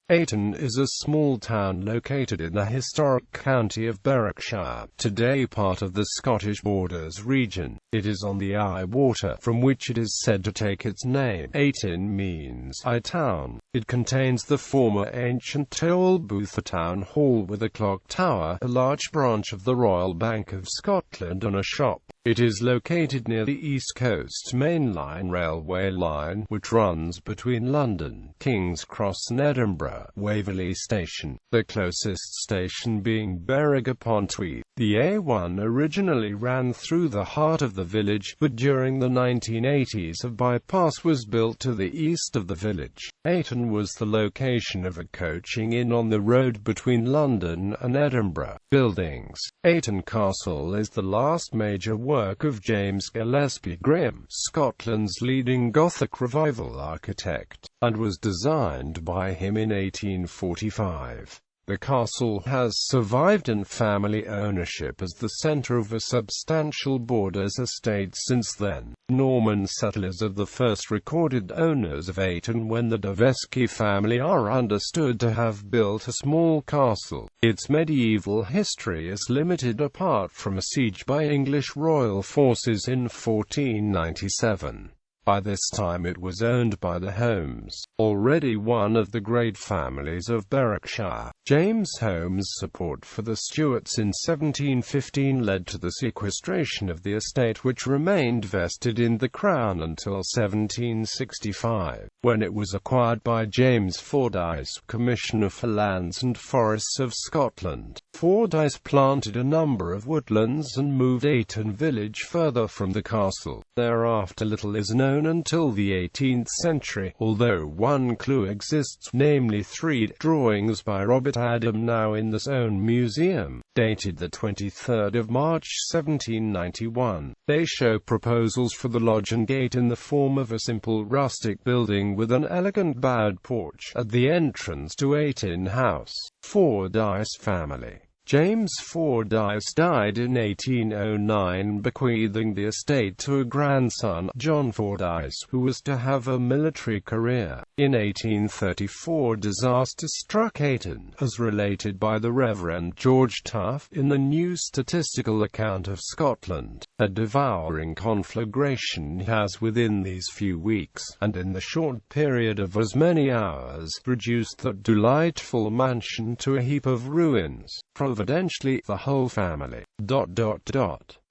Ayton is a small town located in the historic county of Berwickshire, today part of the Scottish Borders region. It is on the Eye water, from which it is said to take its name. Ayton means "Eye Town". It contains the former ancient tollbooth, a town hall with a clock tower, a large branch of the Royal Bank of Scotland, and a shop. It is located near the East Coast Main Line railway line, which runs between London, King's Cross and Edinburgh, Waverley station, the closest station being Berwick-upon-Tweed. The A1 originally ran through the heart of the village, but during the 1980s a bypass was built to the east of the village. Ayton was the location of a coaching inn on the road between London and Edinburgh. Buildings. Ayton Castle is the last major work of James Gillespie Grimm, Scotland's leading Gothic Revival architect, and was designed by him in 1845. The castle has survived in family ownership as the centre of a substantial borders estate since then. Norman settlers are the first recorded owners of Ayton, when the Davesky family are understood to have built a small castle. Its medieval history is limited apart from a siege by English royal forces in 1497. By this time it was owned by the Holmes, already one of the great families of Berwickshire. James Holmes' support for the Stuarts in 1715 led to the sequestration of the estate, which remained vested in the Crown until 1765, when it was acquired by James Fordyce, Commissioner for Lands and Forests of Scotland. Fordyce planted a number of woodlands and moved Ayton village further from the castle. Thereafter little is known until the 18th century, although one clue exists, namely 3 drawings by Robert Adam, now in the Soane Museum, dated the 23rd of March 1791. They show proposals for the lodge and gate in the form of a simple rustic building with an elegant bowed porch at the entrance to Ayton House. Fordyce family. James Fordyce died in 1809, bequeathing the estate to a grandson, John Fordyce, who was to have a military career. In 1834 disaster struck Ayton, as related by the Reverend George Tuff in the New Statistical Account of Scotland. A devouring conflagration has within these few weeks, and in the short period of as many hours, reduced that delightful mansion to a heap of ruins. Providentially, the whole family,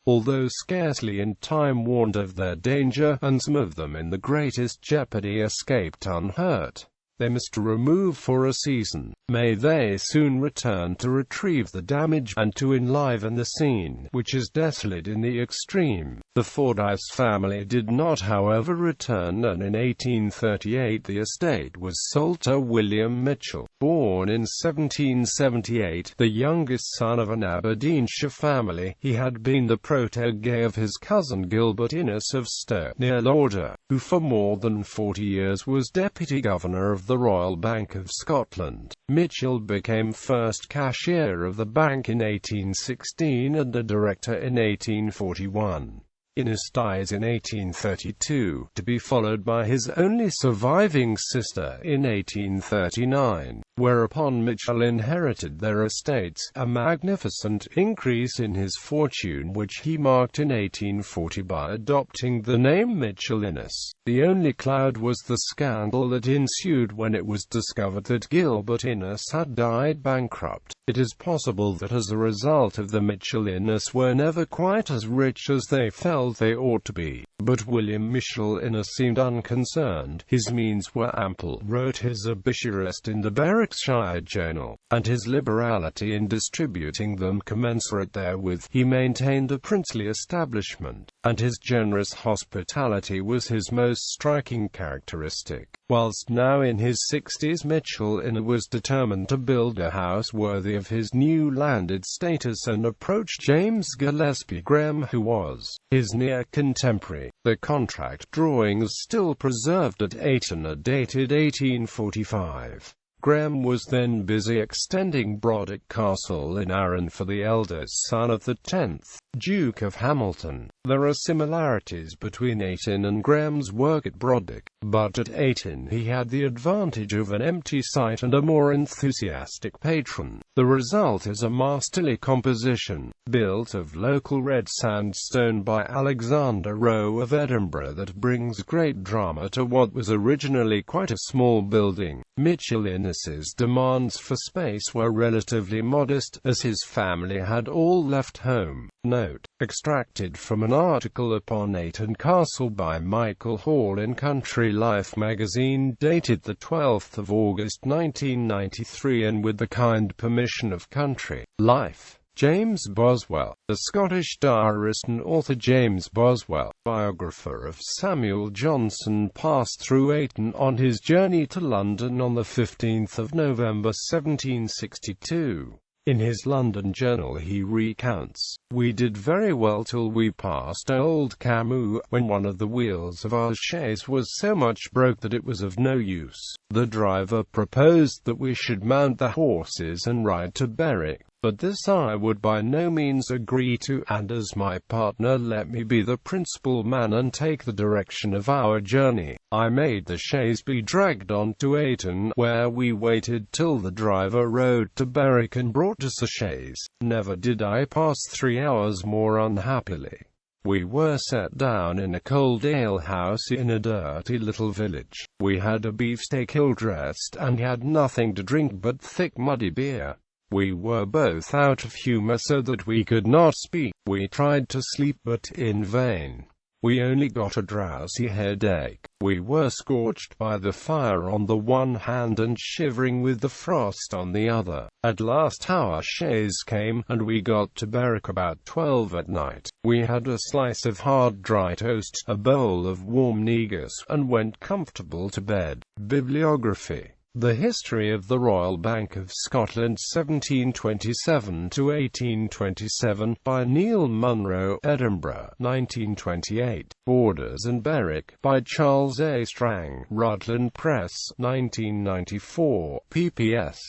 although scarcely in time warned of their danger, and some of them in the greatest jeopardy, escaped unhurt. They must remove for a season. May they soon return to retrieve the damage, and to enliven the scene, which is desolate in the extreme. The Fordyce family did not, however, return, and in 1838 the estate was sold to William Mitchell. Born in 1778, the youngest son of an Aberdeenshire family, he had been the protégé of his cousin Gilbert Innes of Stow, near Lauder, who for more than 40 years was Deputy Governor of the Royal Bank of Scotland. Mitchell became first cashier of the bank in 1816 and a director in 1841. Innes dies in 1832, to be followed by his only surviving sister in 1839, whereupon Mitchell inherited their estates, a magnificent increase in his fortune which he marked in 1840 by adopting the name Mitchell-Innes. The only cloud was the scandal that ensued when it was discovered that Gilbert Innes had died bankrupt. It is possible that as a result of the Mitchell-Innes were never quite as rich as they felt they ought to be. But William Mitchell-Innes seemed unconcerned. His means were ample, wrote his obituarist in the Berwickshire Journal, and his liberality in distributing them commensurate therewith. He maintained a princely establishment, and his generous hospitality was his most striking characteristic. Whilst now in his 60s, Mitchell-Innes was determined to build a house worthy of his new landed status, and approached James Gillespie Grimm, who was his near contemporary. The contract drawings still preserved at Ayton are dated 1845. Graham was then busy extending Brodick Castle in Arran for the eldest son of the 10th Duke of Hamilton. There are similarities between Ayton and Graham's work at Brodick, but at Ayton he had the advantage of an empty site and a more enthusiastic patron. The result is a masterly composition, built of local red sandstone by Alexander Rowe of Edinburgh, that brings great drama to what was originally quite a small building. Mitchell Innes's demands for space were relatively modest, as his family had all left home. Note: extracted from an article upon Ayton Castle by Michael Hall in Country Life magazine, dated the 12th of August 1993, and with the kind permission of Country Life. James Boswell. The Scottish diarist and author James Boswell, biographer of Samuel Johnson, passed through Ayton on his journey to London on the 15th of November 1762. In his London journal he recounts, "We did very well till we passed Old Camus, when one of the wheels of our chaise was so much broke that it was of no use. The driver proposed that we should mount the horses and ride to Berwick, but this I would by no means agree to, and as my partner let me be the principal man and take the direction of our journey, I made the chaise be dragged on to Ayton, where we waited till the driver rode to Berwick and brought us a chaise. Never did I pass 3 hours more unhappily. We were set down in a cold ale-house in a dirty little village. We had a beefsteak ill-dressed, and had nothing to drink but thick muddy beer. We were both out of humour so that we could not speak. We tried to sleep, but in vain. We only got a drowsy headache. We were scorched by the fire on the one hand and shivering with the frost on the other. At last our chaise came, and we got to Berwick about 12 at night. We had a slice of hard dry toast, a bowl of warm negus, and went comfortable to bed." Bibliography: The History of the Royal Bank of Scotland 1727–1827, by Neil Munro, Edinburgh, 1928. Borders and Berwick, by Charles A. Strang, Rutland Press, 1994, pp.s.